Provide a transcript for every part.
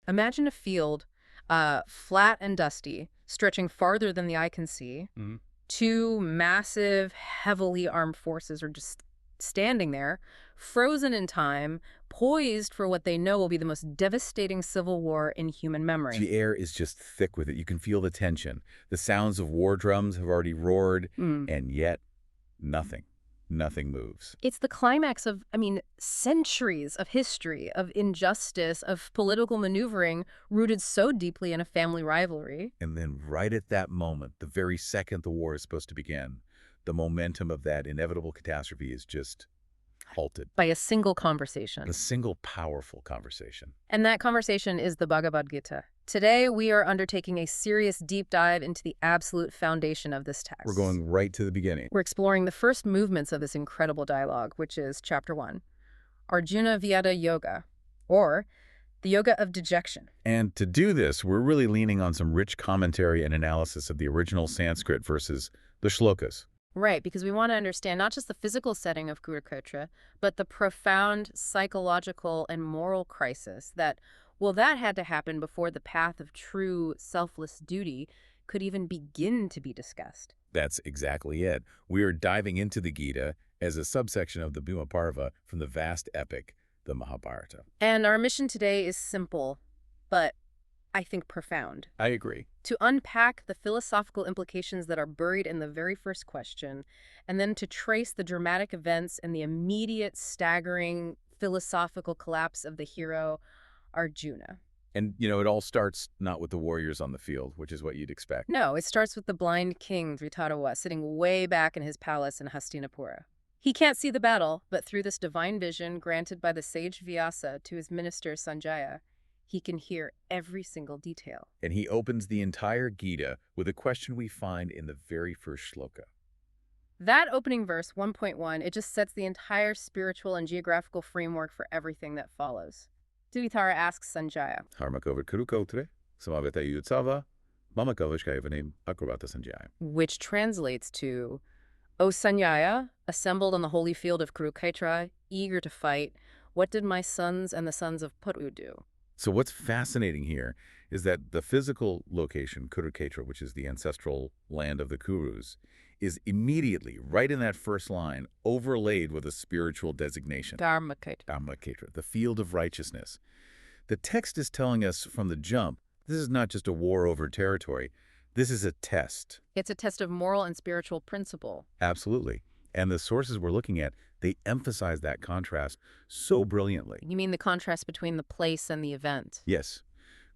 Imagine a field, flat and dusty, stretching farther than the eye can see. Hmm. Two massive, heavily armed forces are just standing there, frozen in time, poised for what they know will be the most devastating civil war in human memory. The air is just thick with it. You can feel the tension. The sounds of war drums have already roared, Mm. and yet nothing. Nothing moves. It's the climax of, centuries of history, of injustice, of political maneuvering rooted so deeply in a family rivalry. And then right at that moment, the very second the war is supposed to begin, the momentum of that inevitable catastrophe is just halted. By a single conversation. A single powerful conversation. And that conversation is the Bhagavad Gita. Today, we are undertaking a serious deep dive into the absolute foundation of this text. We're going right to the beginning. We're exploring the first movements of this incredible dialogue, which is Chapter 1, Arjuna Vyada Yoga, or the Yoga of Dejection. And to do this, we're really leaning on some rich commentary and analysis of the original Sanskrit versus the shlokas. Right, because we want to understand not just the physical setting of Kurukshetra, but the profound psychological and moral crisis that had to happen before the path of true selfless duty could even begin to be discussed. That's exactly it. We are diving into the Gita as a subsection of the Bhima Parva from the vast epic, the Mahabharata. And our mission today is simple, but I think profound. I agree. To unpack the philosophical implications that are buried in the very first question, and then to trace the dramatic events and the immediate, staggering philosophical collapse of the hero, Arjuna. And, it all starts not with the warriors on the field, which is what you'd expect. No, it starts with the blind king, Dhritarashtra, sitting way back in his palace in Hastinapura. He can't see the battle, but through this divine vision granted by the sage Vyasa to his minister Sanjaya, he can hear every single detail. And he opens the entire Gita with a question we find in the very first shloka. That opening verse, 1.1, it just sets the entire spiritual and geographical framework for everything that follows. Dhritarashtra asks Sanjaya, Harmakovar kurukotre, samaveta yutsava, mamakavashkaivanim akrabata sanjaya. which translates to, O Sanjaya, assembled on the holy field of Kurukshetra, eager to fight, what did my sons and the sons of Puru do? So what's fascinating here is that the physical location, Kurukshetra, which is the ancestral land of the Kurus, is immediately, right in that first line, overlaid with a spiritual designation. Dharmaksheta. Dharmaksheta, the field of righteousness. The text is telling us from the jump, this is not just a war over territory. This is a test. It's a test of moral and spiritual principle. Absolutely. And the sources we're looking at, they emphasize that contrast so brilliantly. You mean the contrast between the place and the event? Yes.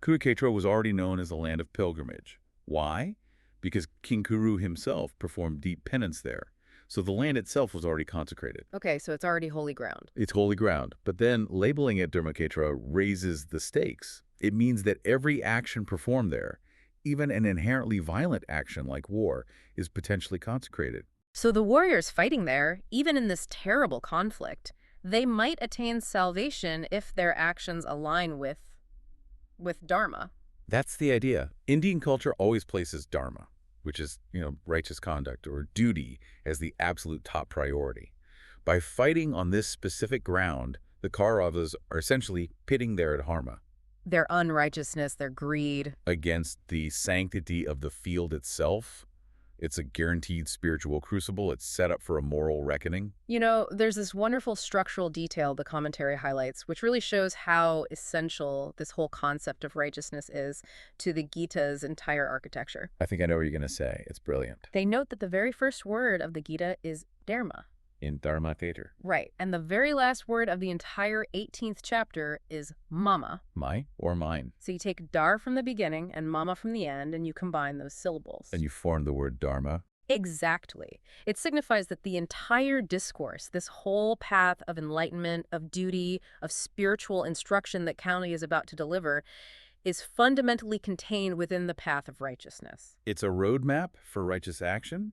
Kurukshetra was already known as the land of pilgrimage. Why? Because King Kuru himself performed deep penance there. So the land itself was already consecrated. Okay, so it's already holy ground. It's holy ground. But then labeling it Dharmaksheta raises the stakes. It means that every action performed there, even an inherently violent action like war, is potentially consecrated. So the warriors fighting there, even in this terrible conflict, they might attain salvation if their actions align with Dharma. That's the idea. Indian culture always places dharma, which is, righteous conduct or duty, as the absolute top priority. By fighting on this specific ground, the Kauravas are essentially pitting their dharma Their unrighteousness, their greed. against the sanctity of the field itself. It's a guaranteed spiritual crucible. It's set up for a moral reckoning. There's this wonderful structural detail the commentary highlights, which really shows how essential this whole concept of righteousness is to the Gita's entire architecture. I think I know what you're going to say. It's brilliant. They note that the very first word of the Gita is dharma. In Dharma Theater. Right, and the very last word of the entire 18th chapter is mama. My or mine. So you take dar from the beginning and mama from the end, and you combine those syllables. And you form the word dharma. Exactly. It signifies that the entire discourse, this whole path of enlightenment, of duty, of spiritual instruction that County is about to deliver, is fundamentally contained within the path of righteousness. It's a roadmap for righteous action,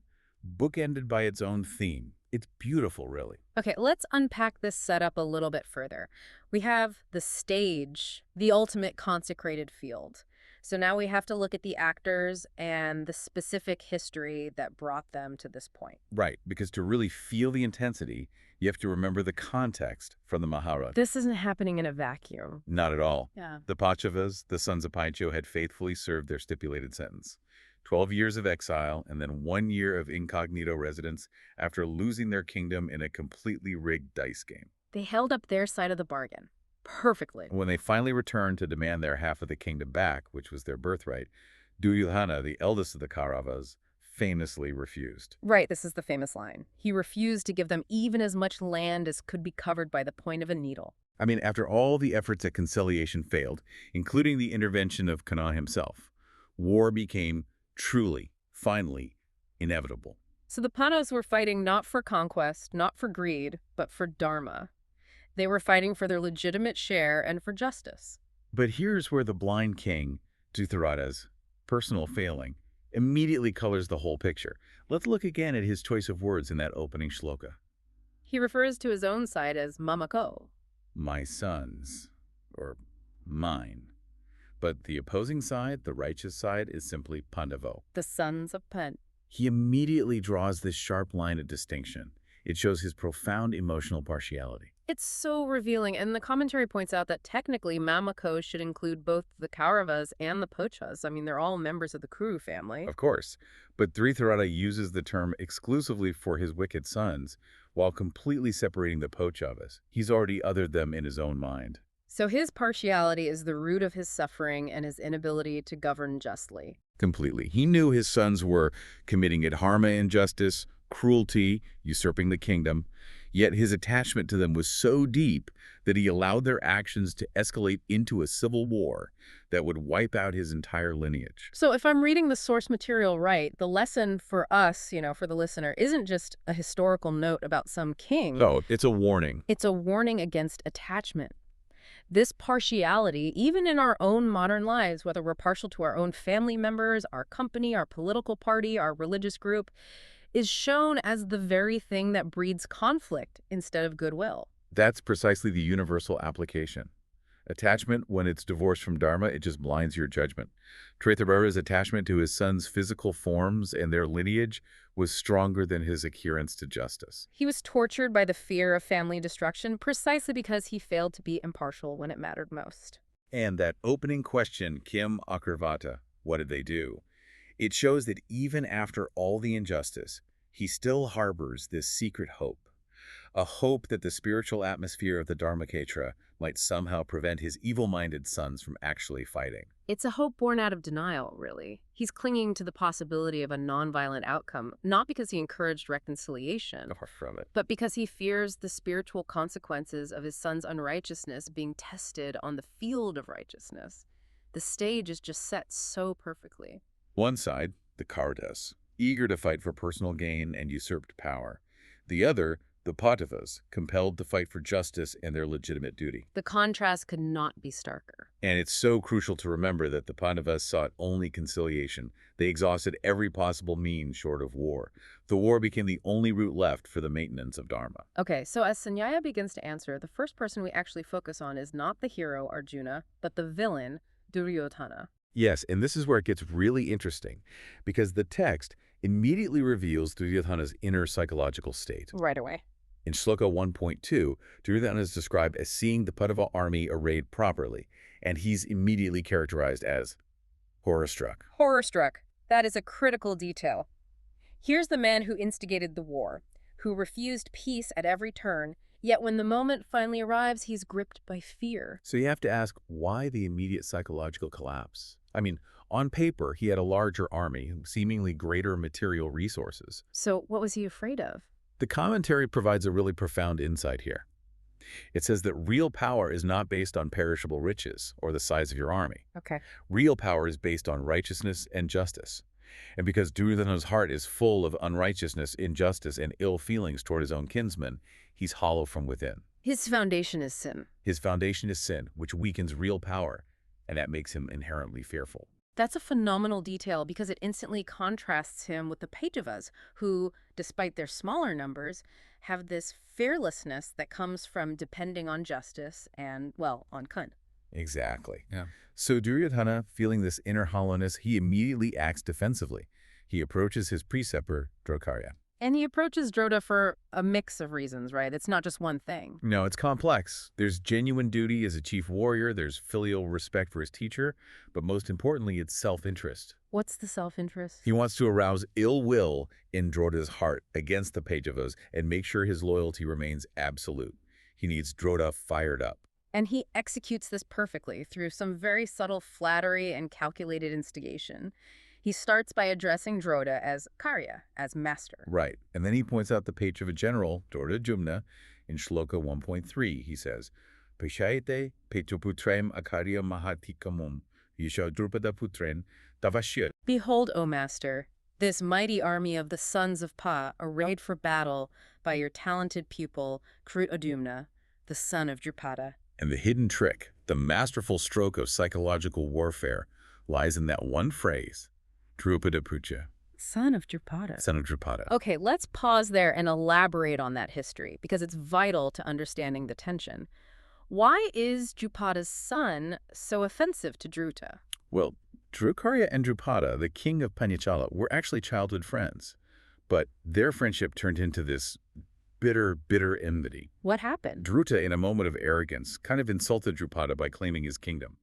bookended by its own theme. It's beautiful, really. Okay, let's unpack this setup a little bit further. We have the stage, the ultimate consecrated field. So now we have to look at the actors and the specific history that brought them to this point. Right, because to really feel the intensity, you have to remember the context from the Mahabharata. This isn't happening in a vacuum. Not at all. Yeah. The Pachavas, the sons of Paicho, had faithfully served their stipulated sentence. 12 years of exile and then 1 year of incognito residence after losing their kingdom in a completely rigged dice game. They held up their side of the bargain perfectly. When they finally returned to demand their half of the kingdom back, which was their birthright, Duryodhana, the eldest of the Kauravas, famously refused. Right, this is the famous line. He refused to give them even as much land as could be covered by the point of a needle. I mean, after all the efforts at conciliation failed, including the intervention of Kanauj himself, war became truly, finally, inevitable. So the Panos were fighting not for conquest, not for greed, but for dharma. They were fighting for their legitimate share and for justice. But here's where the blind king, Dutharata's personal failing, immediately colors the whole picture. Let's look again at his choice of words in that opening shloka. He refers to his own side as mamako. My sons, or mine. But the opposing side, the righteous side, is simply Pandavo. The sons of Pen. He immediately draws this sharp line of distinction. It shows his profound emotional partiality. It's so revealing, and the commentary points out that technically Mamako should include both the Kauravas and the Pochas. I mean, they're all members of the Kuru family. Of course, but Dritharata uses the term exclusively for his wicked sons, while completely separating the Pochavas. He's already othered them in his own mind. So his partiality is the root of his suffering and his inability to govern justly. Completely. He knew his sons were committing adharma injustice, cruelty, usurping the kingdom, yet his attachment to them was so deep that he allowed their actions to escalate into a civil war that would wipe out his entire lineage. So if I'm reading the source material right, the lesson for us, for the listener, isn't just a historical note about some king. So it's a warning. It's a warning against attachment. This partiality, even in our own modern lives, whether we're partial to our own family members, our company, our political party, our religious group, is shown as the very thing that breeds conflict instead of goodwill. That's precisely the universal application. Attachment, when it's divorced from Dharma, it just blinds your judgment. Traitabhara's attachment to his son's physical forms and their lineage was stronger than his adherence to justice. He was tortured by the fear of family destruction precisely because he failed to be impartial when it mattered most. And that opening question, Kim Akarvata, what did they do? It shows that even after all the injustice, he still harbors this secret hope. A hope that the spiritual atmosphere of the Dharmaksheta might somehow prevent his evil-minded sons from actually fighting. It's a hope born out of denial, really. He's clinging to the possibility of a nonviolent outcome, not because he encouraged reconciliation, Far from it. but because he fears the spiritual consequences of his son's unrighteousness being tested on the field of righteousness. The stage is just set so perfectly. One side, the Kauravas, eager to fight for personal gain and usurped power. The other, the Pandavas, compelled to fight for justice and their legitimate duty. The contrast could not be starker. And it's so crucial to remember that the Pandavas sought only conciliation. They exhausted every possible means short of war. The war became the only route left for the maintenance of Dharma. Okay, so as Sanyaya begins to answer, the first person we actually focus on is not the hero, Arjuna, but the villain, Duryodhana. Yes, and this is where it gets really interesting, because the text immediately reveals Duryodhana's inner psychological state. Right away. In Shloka 1.2, Duryodhana is described as seeing the Pandava army arrayed properly, and he's immediately characterized as horror-struck. Horror-struck. That is a critical detail. Here's the man who instigated the war, who refused peace at every turn, yet when the moment finally arrives, he's gripped by fear. So you have to ask, why the immediate psychological collapse? I mean, on paper, he had a larger army, seemingly greater material resources. So what was he afraid of? The commentary provides a really profound insight here. It says that real power is not based on perishable riches or the size of your army. Okay. Real power is based on righteousness and justice. And because Duryodhana's heart is full of unrighteousness, injustice, and ill feelings toward his own kinsmen, he's hollow from within. His foundation is sin. His foundation is sin, which weakens real power, and that makes him inherently fearful. That's a phenomenal detail because it instantly contrasts him with the Pandavas, who, despite their smaller numbers, have this fearlessness that comes from depending on justice and, well, on Kun. Exactly. Yeah. So Duryodhana, feeling this inner hollowness, he immediately acts defensively. He approaches his preceptor, Drokarya. And he approaches Droda for a mix of reasons, right? It's not just one thing. No, it's complex. There's genuine duty as a chief warrior, there's filial respect for his teacher, but most importantly, it's self-interest. What's the self-interest? He wants to arouse ill will in Droda's heart against the Pandavas and make sure his loyalty remains absolute. He needs Droda fired up. And he executes this perfectly through some very subtle flattery and calculated instigation. He starts by addressing Droda as Karya, as master. Right, and then he points out the page of a general, Droda Jumna, in Shloka 1.3. He says, Peshayate petuputrem akarya mahatikamum, yisha drupada putren tavashyat. Behold, O master, this mighty army of the sons of Pa, arrayed for battle by your talented pupil, Krutadumna, the son of Drupada. And the hidden trick, the masterful stroke of psychological warfare, lies in that one phrase, Drupada Puja, Son of Drupada. son of Drupada. Okay, let's pause there and elaborate on that history, because it's vital to understanding the tension. Why is Drupada's son so offensive to Druta? Well, Drukarya and Drupada, the king of Panchala, were actually childhood friends, but their friendship turned into this bitter enmity. What happened? Druta, in a moment of arrogance, kind of insulted Drupada by claiming his kingdom.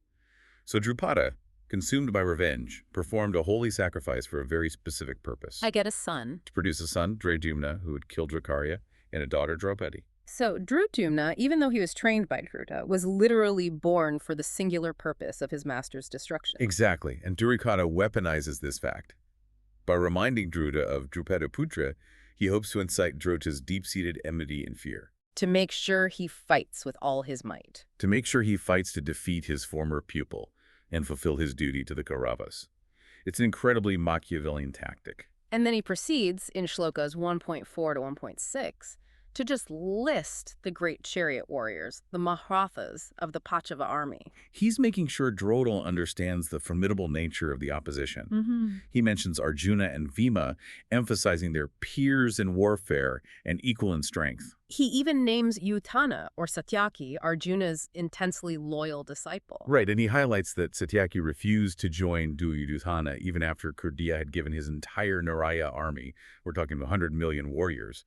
So Drupada, consumed by revenge, performed a holy sacrifice for a very specific purpose. I get a son. To produce a son, Dredumna, who would kill Drukarya, and a daughter, Draupadi. So Drutdumna, even though he was trained by Druta, was literally born for the singular purpose of his master's destruction. Exactly, and Durikata weaponizes this fact. By reminding Druta of Drupadaputra, he hopes to incite Drota's deep-seated enmity and fear. To make sure he fights with all his might. To make sure he fights to defeat his former pupil and fulfill his duty to the Kauravas. It's an incredibly Machiavellian tactic. And then he proceeds, in Shlokas 1.4 to 1.6, to just list the great chariot warriors, the Mahrathas of the Pachava army. He's making sure Drodal understands the formidable nature of the opposition. He mentions Arjuna and Bhima, emphasizing their peers in warfare and equal in strength. He even names Utana, or Satyaki, Arjuna's intensely loyal disciple. Right, and he highlights that Satyaki refused to join Duryodhana even after Kurdiya had given his entire Naraya army, we're talking 100 million warriors,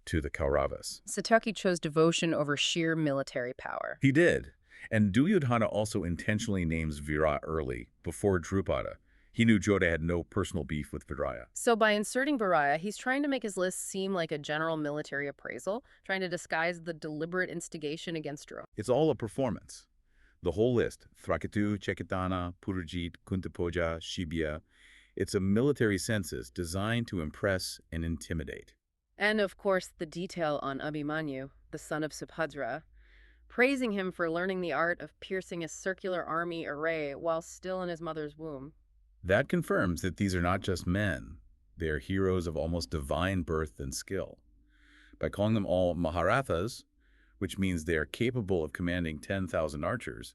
to the Kauravas. Satyaki chose devotion over sheer military power. He did. And Duryodhana also intentionally names Virat early, before Drupada. He knew Jodha had no personal beef with Viraya. So by inserting Viraya, he's trying to make his list seem like a general military appraisal, trying to disguise the deliberate instigation against Drona. It's all a performance. The whole list, Thrakitu, Chekitana, Purajit, Kuntapoja, Shibya, it's a military census designed to impress and intimidate. And, of course, the detail on Abhimanyu, the son of Subhadra, praising him for learning the art of piercing a circular army array while still in his mother's womb. That confirms that these are not just men. They are heroes of almost divine birth and skill. By calling them all Maharathas, which means they are capable of commanding 10,000 archers,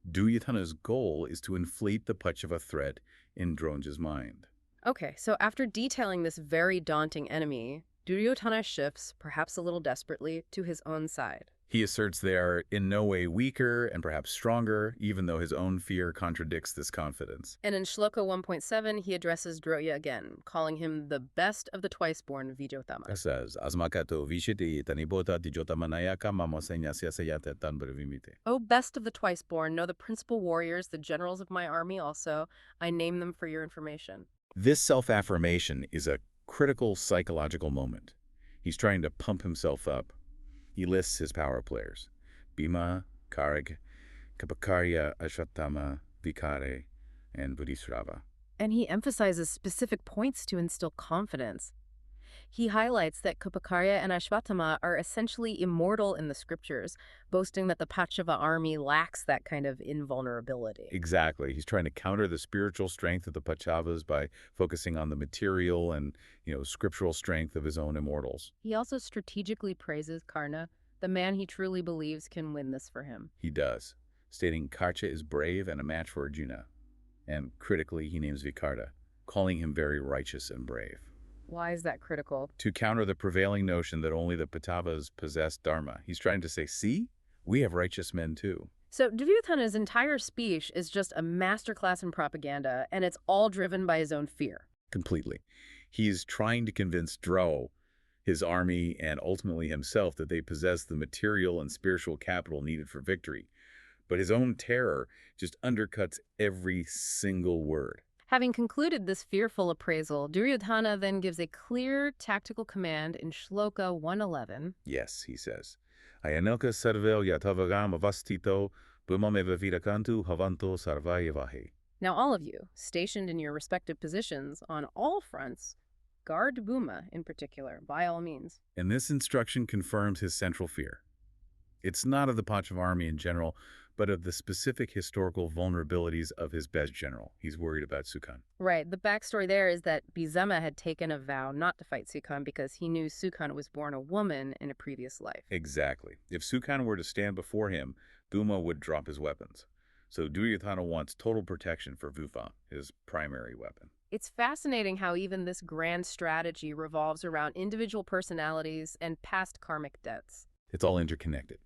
Duryodhana's goal is to inflate the Pachava threat in Dronja's mind. Okay, so after detailing this very daunting enemy, Duryodhana shifts, perhaps a little desperately, to his own side. He asserts they are in no way weaker and perhaps stronger, even though his own fear contradicts this confidence. And in Shloka 1.7, he addresses Drotya again, calling him the best of the twice-born Vijottama. It says, Asmakato vishiti tanibota tijotamanayaka mamosenyasyasyate tanbarivimite. O best of the twice-born, know the principal warriors, the generals of my army also. I name them for your information. This self-affirmation is a critical psychological moment. He's trying to pump himself up. He lists his power players: Bhima, Karg, Kapakarya, Ashwatthama, Vikare, and Bodhisrava. And he emphasizes specific points to instill confidence. He highlights that Kupakarya and Ashwatthama are essentially immortal in the scriptures, boasting that the Pachava army lacks that kind of invulnerability. Exactly. He's trying to counter the spiritual strength of the Pachavas by focusing on the material and, scriptural strength of his own immortals. He also strategically praises Karna, the man he truly believes can win this for him. He does, stating Karcha is brave and a match for Arjuna. And critically, he names Vikarta, calling him very righteous and brave. Why is that critical? To counter the prevailing notion that only the Patavas possess Dharma. He's trying to say, see, we have righteous men too. So Duryodhana's entire speech is just a masterclass in propaganda, and it's all driven by his own fear. Completely. He's trying to convince Dro, his army, and ultimately himself that they possess the material and spiritual capital needed for victory. But his own terror just undercuts every single word. Having concluded this fearful appraisal, Duryodhana then gives a clear tactical command in Shloka 111. Yes, he says. Ayanelka sarvel yatavagam avastito bhumameva virakantu havanto sarvayavahe. Now all of you, stationed in your respective positions on all fronts, guard Bhuma in particular, by all means. And this instruction confirms his central fear. It's not of the Pachav army in general, but of the specific historical vulnerabilities of his best general. He's worried about Sukhan. Right. The backstory there is that Bizema had taken a vow not to fight Sukhan because he knew Sukhan was born a woman in a previous life. Exactly. If Sukhan were to stand before him, Bhuma would drop his weapons. So Duryodhana wants total protection for Vufa, his primary weapon. It's fascinating how even this grand strategy revolves around individual personalities and past karmic debts. It's all interconnected.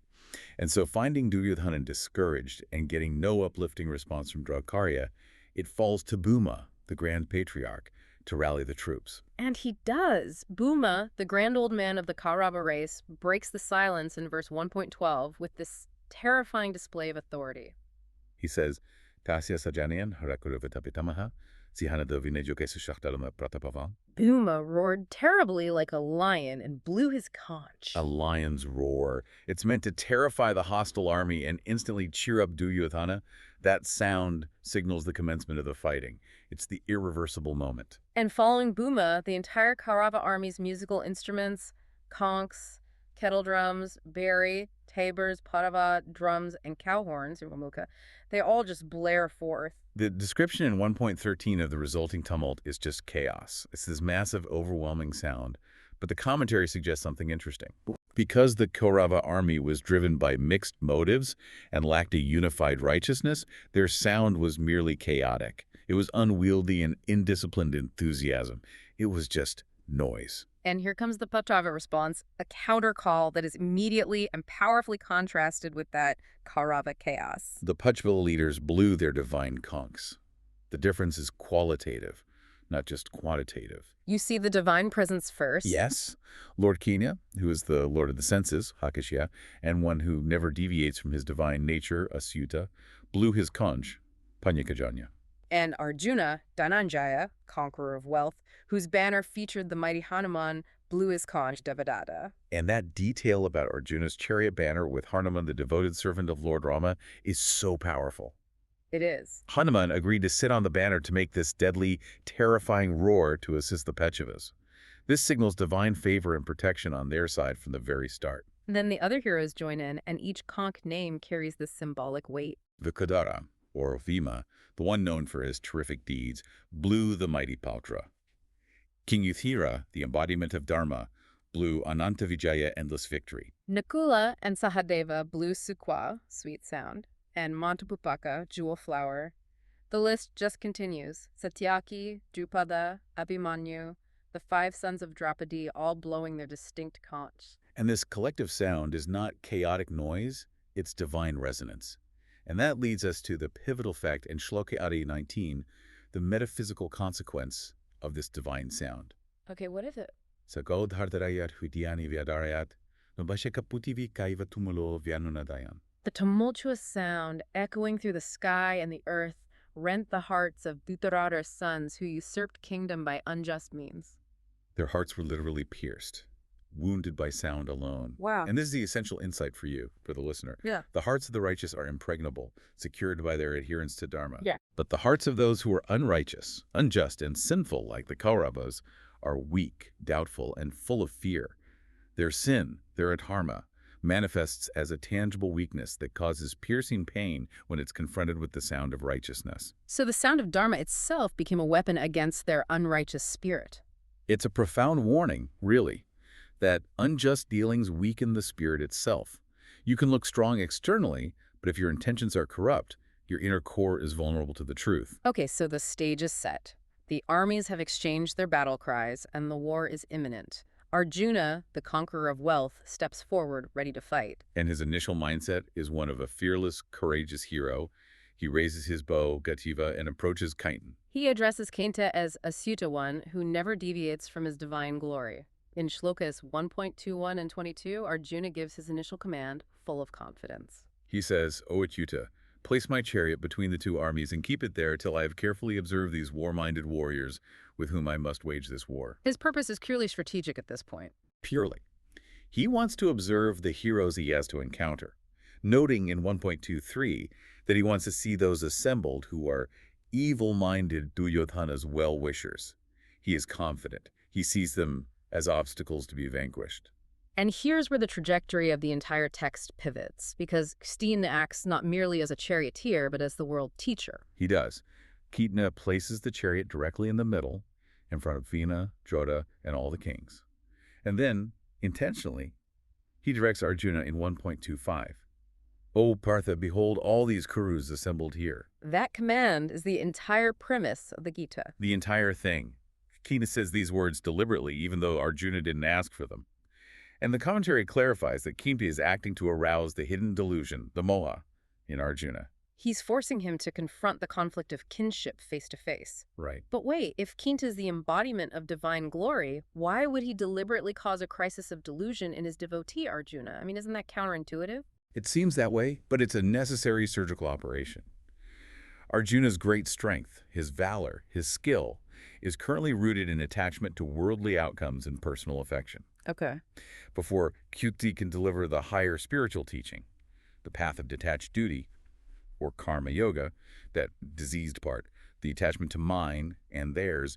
And so finding Duryodhana discouraged and getting no uplifting response from Drakarya, it falls to Bhuma, the Grand Patriarch, to rally the troops. And he does. Bhuma, the grand old man of the Kaurava race, breaks the silence in verse 1.12 with this terrifying display of authority. He says, Tasya sajanayan harakuravitapitamaha, Pratapava. Bhuma roared terribly like a lion and blew his conch. A lion's roar. It's meant to terrify the hostile army and instantly cheer up Duryodhana. That sound signals the commencement of the fighting. It's the irreversible moment. And following Bhuma, the entire Kaurava army's musical instruments, conchs, kettle drums, bari, tabors, parava, drums, and cow horns, they all just blare forth. The description in 1.13 of the resulting tumult is just chaos. It's this massive, overwhelming sound. But the commentary suggests something interesting. Because the Kaurava army was driven by mixed motives and lacked a unified righteousness, their sound was merely chaotic. It was unwieldy and indisciplined enthusiasm. It was just noise. And here comes the Patrava response, a counter call that is immediately and powerfully contrasted with that Kaurava chaos. The Pachvala leaders blew their divine conchs. The difference is qualitative, not just quantitative. You see the divine presence first. Yes. Lord Kenya, who is the Lord of the senses, Hakashya, and one who never deviates from his divine nature, Asyuta, blew his conch, Panyakajanya. And Arjuna, Dhananjaya, conqueror of wealth, whose banner featured the mighty Hanuman, blew his conch, Devadatta. And that detail about Arjuna's chariot banner with Hanuman, the devoted servant of Lord Rama, is so powerful. It is. Hanuman agreed to sit on the banner to make this deadly, terrifying roar to assist the Pandavas. This signals divine favor and protection on their side from the very start. Then the other heroes join in, and each conch name carries this symbolic weight. Vikadara, or Bhima, the one known for his terrific deeds, blew the mighty Pautra. King Yudhishthira, the embodiment of Dharma, blew Ananta Vijaya, endless victory. Nakula and Sahadeva blew Sukwa, sweet sound, and Montapupaka, jewel flower. The list just continues. Satyaki, Drupada, Abhimanyu, the 5 sons of Draupadi all blowing their distinct conchs. And this collective sound is not chaotic noise, it's divine resonance. And that leads us to the pivotal fact in Shloka Adi 19, the metaphysical consequence of this divine sound. Okay, what is it? Sagodhardarayat hudiani vyadarayat, nobashekaputivi kaiva tumulo vyanunadayan. The tumultuous sound echoing through the sky and the earth rent the hearts of Dhutaradra's sons who usurped kingdom by unjust means. Their hearts were literally pierced, wounded by sound alone. Wow. And this is the essential insight for you, for the listener. Yeah. The hearts of the righteous are impregnable, secured by their adherence to Dharma. Yeah. But the hearts of those who are unrighteous, unjust, and sinful, like the Kauravas, are weak, doubtful, and full of fear. Their sin, their adharma, manifests as a tangible weakness that causes piercing pain when it's confronted with the sound of righteousness. So the sound of Dharma itself became a weapon against their unrighteous spirit. It's a profound warning, really, that unjust dealings weaken the spirit itself. You can look strong externally, but if your intentions are corrupt, your inner core is vulnerable to the truth. Okay, so the stage is set. The armies have exchanged their battle cries, and the war is imminent. Arjuna, the conqueror of wealth, steps forward, ready to fight. And his initial mindset is one of a fearless, courageous hero. He raises his bow, Gativa, and approaches Chiton. He addresses Kenta as a Suta one who never deviates from his divine glory. In Shlokas 1.21 and 22, Arjuna gives his initial command, full of confidence. He says, O Achyuta, place my chariot between the two armies and keep it there till I have carefully observed these war-minded warriors with whom I must wage this war. His purpose is purely strategic at this point. Purely. He wants to observe the heroes he has to encounter, noting in 1.23 that he wants to see those assembled who are evil-minded Duryodhana's well-wishers. He is confident. He sees them as obstacles to be vanquished. And here's where the trajectory of the entire text pivots, because Steen acts not merely as a charioteer, but as the world teacher. He does. Ketna places the chariot directly in the middle, in front of Vina, Drodha, and all the kings. And then, intentionally, he directs Arjuna in 1.25. O Partha, behold all these Kurus assembled here. That command is the entire premise of the Gita. The entire thing. Ketna says these words deliberately, even though Arjuna didn't ask for them. And the commentary clarifies that Ketna is acting to arouse the hidden delusion, the moha, in Arjuna. He's forcing him to confront the conflict of kinship face to face. Right. But wait, if Kinta is the embodiment of divine glory, why would he deliberately cause a crisis of delusion in his devotee Arjuna? I mean, isn't that counterintuitive? It seems that way, but it's a necessary surgical operation. Arjuna's great strength, his valor, his skill, is currently rooted in attachment to worldly outcomes and personal affection. Okay. Before Kyuti can deliver the higher spiritual teaching, the path of detached duty, or karma yoga, that diseased part, the attachment to mine and theirs,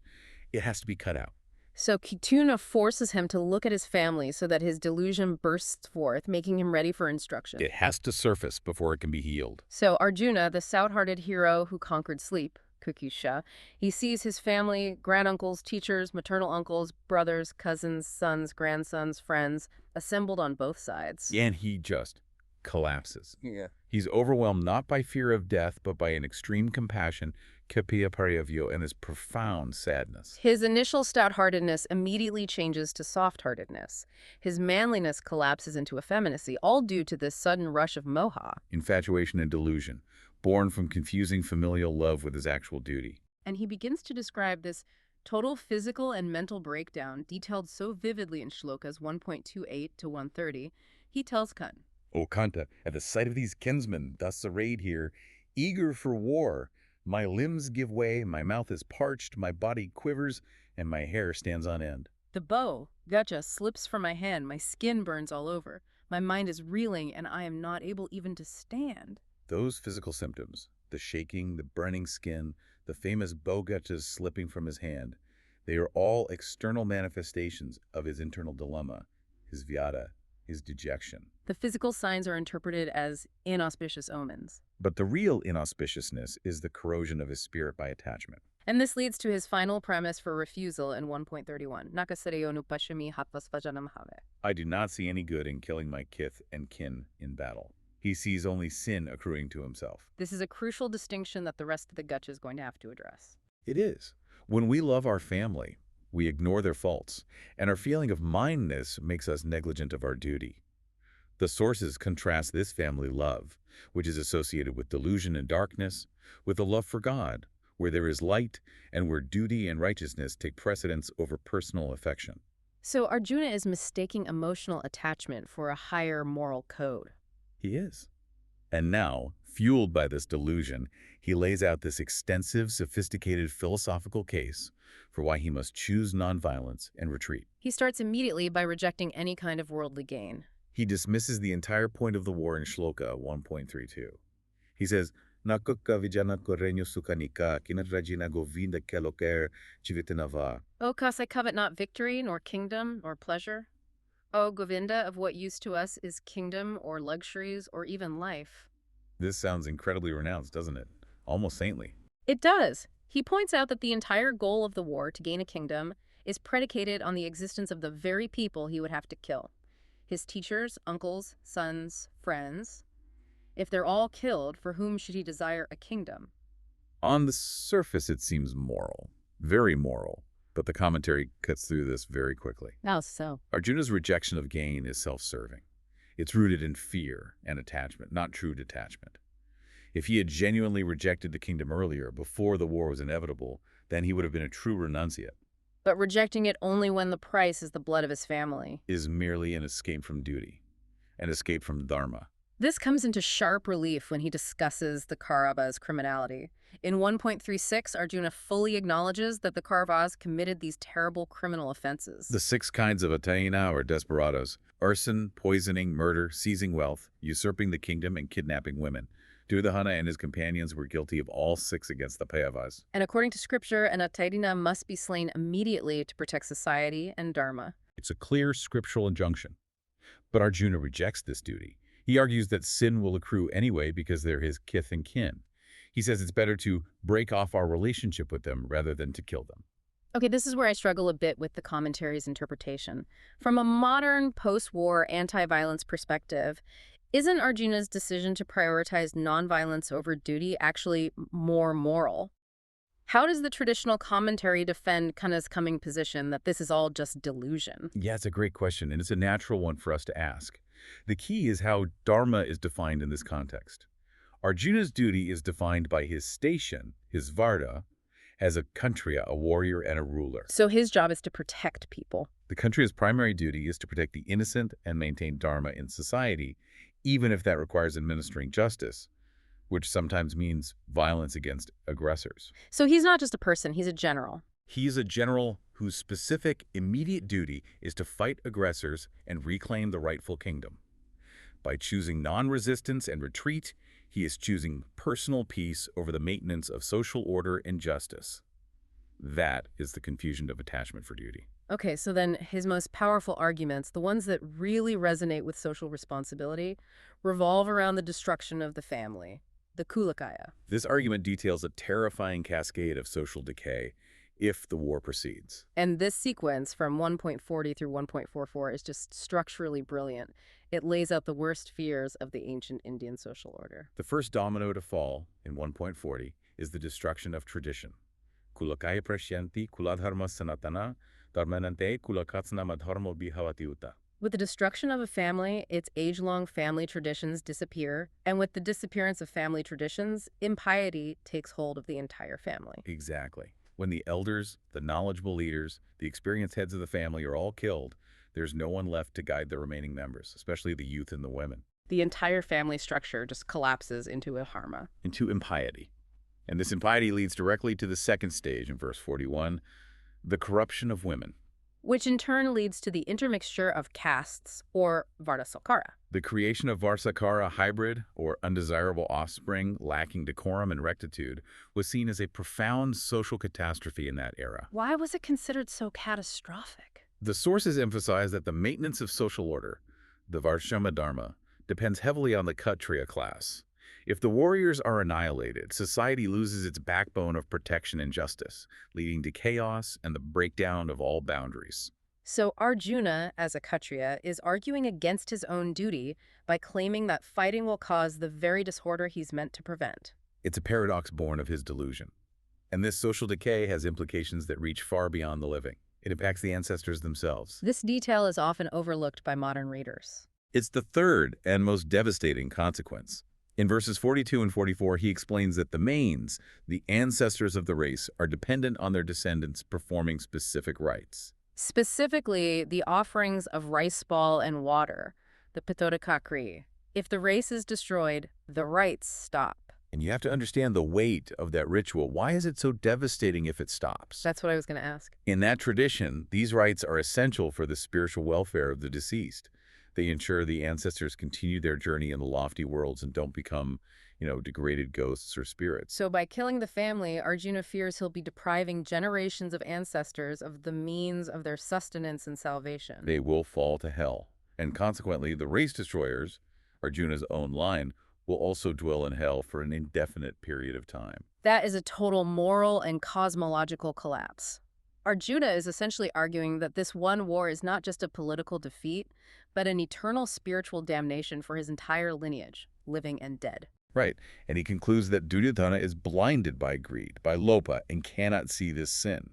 it has to be cut out. So Kituna forces him to look at his family so that his delusion bursts forth, making him ready for instruction. It has to surface before it can be healed. So Arjuna, the stout-hearted hero who conquered sleep, Kukusha, he sees his family, granduncles, teachers, maternal uncles, brothers, cousins, sons, grandsons, friends, assembled on both sides. And he just collapses. Yeah. He's overwhelmed not by fear of death, but by an extreme compassion, kapya pariyavyo, and this profound sadness. His initial stout-heartedness immediately changes to soft-heartedness. His manliness collapses into effeminacy, all due to this sudden rush of moha. Infatuation and delusion, born from confusing familial love with his actual duty. And he begins to describe this total physical and mental breakdown, detailed so vividly in Shlokas 1.28 to 130. He tells Kun, O Kanta, at the sight of these kinsmen thus arrayed here, eager for war, my limbs give way, my mouth is parched, my body quivers, and my hair stands on end. the bow, gacha, slips from my hand, my skin burns all over, my mind is reeling, and I am not able even to stand. Those physical symptoms, the shaking, the burning skin, the famous bow gachas slipping from his hand, they are all external manifestations of his internal dilemma, his vyada, his dejection. The physical signs are interpreted as inauspicious omens. But the real inauspiciousness is the corrosion of his spirit by attachment. And this leads to his final premise for refusal in 1.31. Nakasareyo nupashami hatvasvajanam have. I do not see any good in killing my kith and kin in battle. He sees only sin accruing to himself. This is a crucial distinction that the rest of the Gacha is going to have to address. It is. When we love our family, we ignore their faults, and our feeling of mindness makes us negligent of our duty. The sources contrast this family love, which is associated with delusion and darkness, with the love for God, where there is light and where duty and righteousness take precedence over personal affection. So Arjuna is mistaking emotional attachment for a higher moral code. He is. And now, fueled by this delusion, he lays out this extensive, sophisticated philosophical case for why he must choose nonviolence and retreat. He starts immediately by rejecting any kind of worldly gain. He dismisses the entire point of the war in Shloka 1.32. He says, Nakukka vijana korenyo sukanika kinatrajina govinda keloker chivitanava. O cause I covet not victory, nor kingdom, nor pleasure. O Govinda, of what use to us is kingdom, or luxuries, or even life. This sounds incredibly renounced, doesn't it? Almost saintly. It does. He points out that the entire goal of the war, to gain a kingdom, is predicated on the existence of the very people he would have to kill. His teachers, uncles, sons, friends. If they're all killed, for whom should he desire a kingdom? On the surface, it seems moral. Very moral. But the commentary cuts through this very quickly. How so? Arjuna's rejection of gain is self-serving. It's rooted in fear and attachment, not true detachment. If he had genuinely rejected the kingdom earlier, before the war was inevitable, then he would have been a true renunciate. But rejecting it only when the price is the blood of his family. Is merely an escape from duty, an escape from dharma. This comes into sharp relief when he discusses the Kauravas' criminality. In 1.36, Arjuna fully acknowledges that the Kauravas committed these terrible criminal offenses. The 6 kinds of Ataina, or desperados: arson, poisoning, murder, seizing wealth, usurping the kingdom, and kidnapping women. Duryodhana and his companions were guilty of all 6 against the Pandavas. And according to scripture, an Ataina must be slain immediately to protect society and dharma. It's a clear scriptural injunction. But Arjuna rejects this duty. He argues that sin will accrue anyway because they're his kith and kin. He says it's better to break off our relationship with them rather than to kill them. Okay, this is where I struggle a bit with the commentary's interpretation. From a modern, post-war, anti-violence perspective, isn't Arjuna's decision to prioritize nonviolence over duty actually more moral? How does the traditional commentary defend Kanna's coming position that this is all just delusion? Yeah, it's a great question, and it's a natural one for us to ask. The key is how dharma is defined in this context. Arjuna's duty is defined by his station, his varta, as a kshatriya, a warrior and a ruler. So his job is to protect people. The kshatriya's primary duty is to protect the innocent and maintain dharma in society, even if that requires administering justice, which sometimes means violence against aggressors. So he's not just a person, he's a general. He's a general whose specific, immediate duty is to fight aggressors and reclaim the rightful kingdom. By choosing non-resistance and retreat, he is choosing personal peace over the maintenance of social order and justice. That is the confusion of attachment for duty. Okay, so then his most powerful arguments, the ones that really resonate with social responsibility, revolve around the destruction of the family, the Kulakaya. This argument details a terrifying cascade of social decay if the war proceeds. And this sequence from 1.40 through 1.44 is just structurally brilliant. It lays out the worst fears of the ancient Indian social order. The first domino to fall, in 1.40, is the destruction of tradition. Kulakaya prashyanti kuladharma sanatana dharmanante kulakatsana madharmo bhihavati. With the destruction of a family, its age-long family traditions disappear, and with the disappearance of family traditions, impiety takes hold of the entire family. Exactly. When the elders, the knowledgeable leaders, the experienced heads of the family are all killed, there's no one left to guide the remaining members, especially the youth and the women. The entire family structure just collapses into a dharma. Into impiety. And this impiety leads directly to the second stage in verse 41, the corruption of women. Which in turn leads to the intermixture of castes, or Vartasakara. The creation of Varsakara hybrid, or undesirable offspring lacking decorum and rectitude, was seen as a profound social catastrophe in that era. Why was it considered so catastrophic? The sources emphasize that the maintenance of social order, the Varshama Dharma, depends heavily on the Kshatriya class. If the warriors are annihilated, society loses its backbone of protection and justice, leading to chaos and the breakdown of all boundaries. So Arjuna, as a Kshatriya, is arguing against his own duty by claiming that fighting will cause the very disorder he's meant to prevent. It's a paradox born of his delusion. And this social decay has implications that reach far beyond the living. It impacts the ancestors themselves. This detail is often overlooked by modern readers. It's the third and most devastating consequence. In verses 42 and 44, he explains that the manes, the ancestors of the race, are dependent on their descendants performing specific rites. Specifically, the offerings of rice ball and water, the Pitodakakri. If the race is destroyed, the rites stop. And you have to understand the weight of that ritual. Why is it so devastating if it stops? That's what I was going to ask. In that tradition, these rites are essential for the spiritual welfare of the deceased. They ensure the ancestors continue their journey in the lofty worlds and don't become, degraded ghosts or spirits. So by killing the family, Arjuna fears he'll be depriving generations of ancestors of the means of their sustenance and salvation. They will fall to hell. And consequently, the race destroyers, Arjuna's own line, will also dwell in hell for an indefinite period of time. That is a total moral and cosmological collapse. Arjuna is essentially arguing that this one war is not just a political defeat, but an eternal spiritual damnation for his entire lineage, living and dead. Right, and he concludes that Duryodhana is blinded by greed, by lopa, and cannot see this sin.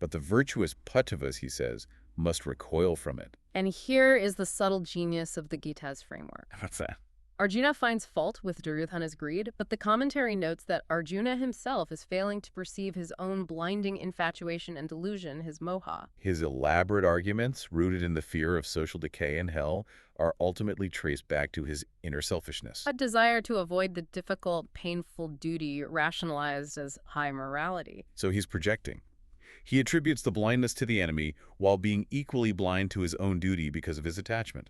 But the virtuous Patavas, he says, must recoil from it. And here is the subtle genius of the Gita's framework. What's that? Arjuna finds fault with Duryodhana's greed, but the commentary notes that Arjuna himself is failing to perceive his own blinding infatuation and delusion, his moha. His elaborate arguments, rooted in the fear of social decay and hell, are ultimately traced back to his inner selfishness. A desire to avoid the difficult, painful duty rationalized as high morality. So he's projecting. He attributes the blindness to the enemy while being equally blind to his own duty because of his attachment.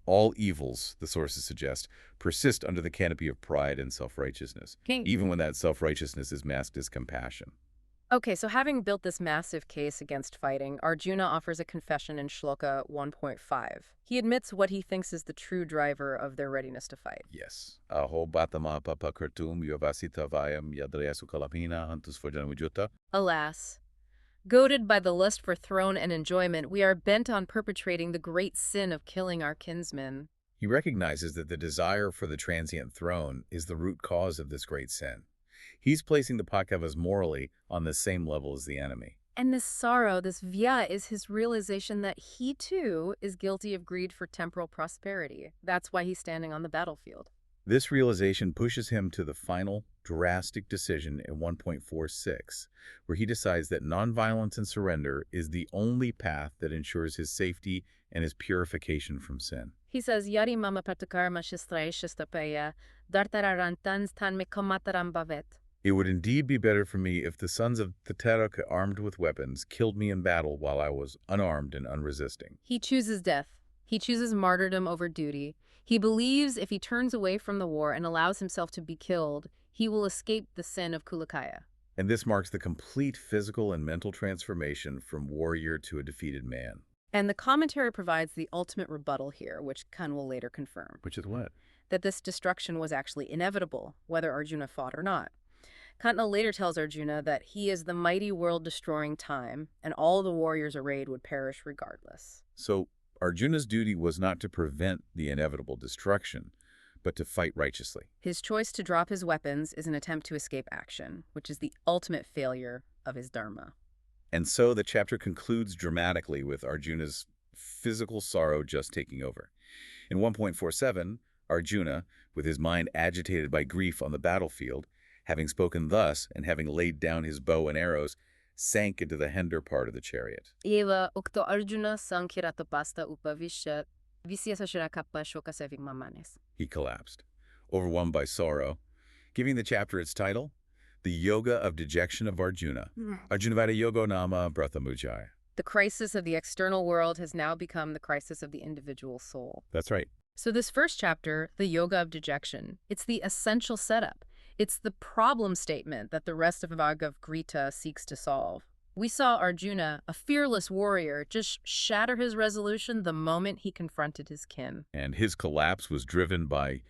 All evils, the sources suggest, persist under the canopy of pride and self-righteousness, even when that self-righteousness is masked as compassion. Okay, so having built this massive case against fighting, Arjuna offers a confession in Shloka 1.5. He admits what he thinks is the true driver of their readiness to fight. Yes. Aho batama papakartum yavasita vayam yadreyasu kalapina antus forjanamujutta. Alas, goaded by the lust for throne and enjoyment, we are bent on perpetrating the great sin of killing our kinsmen. He recognizes that the desire for the transient throne is the root cause of this great sin. He's placing the Pandavas morally on the same level as the enemy. And this sorrow, this vya, is his realization that he, too, is guilty of greed for temporal prosperity. That's why he's standing on the battlefield. This realization pushes him to the final, drastic decision in 1.46, where he decides that nonviolence and surrender is the only path that ensures his safety and his purification from sin. He says, Yari mama patukarma shistraishistapaya, dartararantans tan me komataram bavet. It would indeed be better for me if the sons of Tataraka, armed with weapons, killed me in battle while I was unarmed and unresisting. He chooses death. He chooses martyrdom over duty. He believes if he turns away from the war and allows himself to be killed, he will escape the sin of Kulakaya. And this marks the complete physical and mental transformation from warrior to a defeated man. And the commentary provides the ultimate rebuttal here, which Khan will later confirm. Which is what? That this destruction was actually inevitable, whether Arjuna fought or not. Kantna later tells Arjuna that he is the mighty world-destroying time, and all the warriors arrayed would perish regardless. So Arjuna's duty was not to prevent the inevitable destruction, but to fight righteously. His choice to drop his weapons is an attempt to escape action, which is the ultimate failure of his dharma. And so the chapter concludes dramatically with Arjuna's physical sorrow just taking over. In 1.47, Arjuna, with his mind agitated by grief on the battlefield, having spoken thus and having laid down his bow and arrows, sank into the hinder part of the chariot. Eva ukto Arjuna sankhiratapasta upavishat visyasashirakappa shokasevik mamanes. He collapsed, overwhelmed by sorrow, giving the chapter its title, The Yoga of Dejection of Arjuna. Arjunavada Yogo Nama Brathamujaya. The crisis of the external world has now become the crisis of the individual soul. That's right. So this first chapter, the Yoga of Dejection, it's the essential setup. It's the problem statement that the rest of Bhagavad Gita seeks to solve. We saw Arjuna, a fearless warrior, just shatter his resolution the moment he confronted his kin. And his collapse was driven by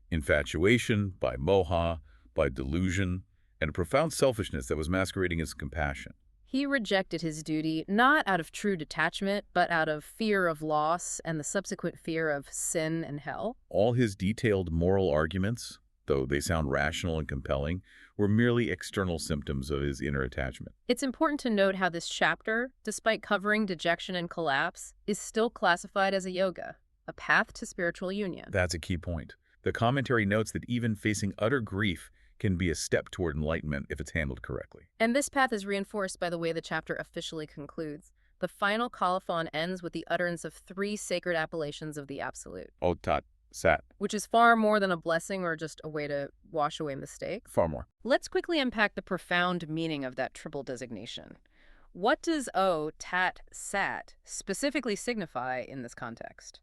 infatuation, by moha, by delusion, and a profound selfishness that was masquerading as compassion. He rejected his duty not out of true detachment, but out of fear of loss and the subsequent fear of sin and hell. All his detailed moral arguments, though they sound rational and compelling, were merely external symptoms of his inner attachment. It's important to note how this chapter, despite covering dejection and collapse, is still classified as a yoga, a path to spiritual union. That's a key point. The commentary notes that even facing utter grief can be a step toward enlightenment if it's handled correctly. And this path is reinforced by the way the chapter officially concludes. The final colophon ends with the utterance of 3 sacred appellations of the Absolute. Oh, Tat, Sat. Which is far more than a blessing or just a way to wash away mistakes. Far more. Let's quickly unpack the profound meaning of that triple designation. What does O, Tat, Sat specifically signify in this context?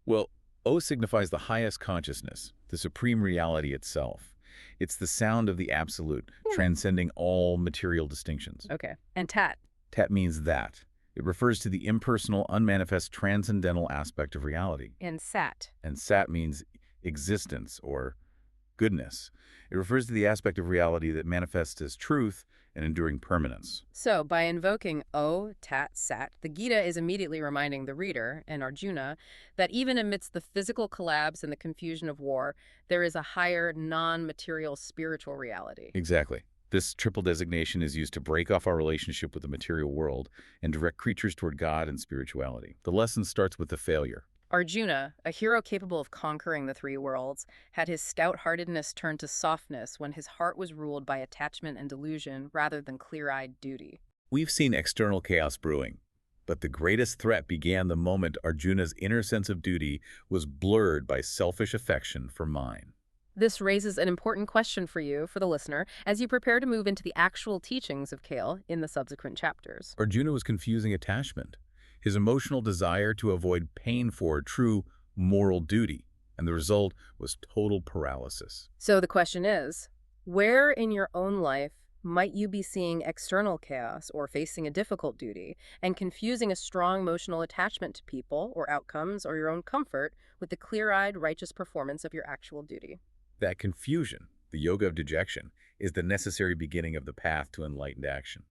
Well, O signifies the highest consciousness, the supreme reality itself. It's the sound of the absolute, transcending all material distinctions. Okay. And Tat? Tat means that. It refers to the impersonal, unmanifest, transcendental aspect of reality. And Sat? And Sat means existence or goodness. It refers to the aspect of reality that manifests as truth and enduring permanence. So, by invoking O, Tat, Sat, the Gita is immediately reminding the reader, and Arjuna, that even amidst the physical collapse and the confusion of war, there is a higher, non-material spiritual reality. Exactly. This triple designation is used to break off our relationship with the material world and direct creatures toward God and spirituality. The lesson starts with the failure. Arjuna, a hero capable of conquering the three worlds, had his stout-heartedness turn to softness when his heart was ruled by attachment and delusion rather than clear-eyed duty. We've seen external chaos brewing, but the greatest threat began the moment Arjuna's inner sense of duty was blurred by selfish affection for mine. This raises an important question for you, for the listener, as you prepare to move into the actual teachings of Kale in the subsequent chapters. Arjuna was confusing attachment, his emotional desire to avoid pain for true moral duty, and the result was total paralysis. So the question is, where in your own life might you be seeing external chaos or facing a difficult duty and confusing a strong emotional attachment to people or outcomes or your own comfort with the clear-eyed, righteous performance of your actual duty? That confusion, the yoga of dejection, is the necessary beginning of the path to enlightened action.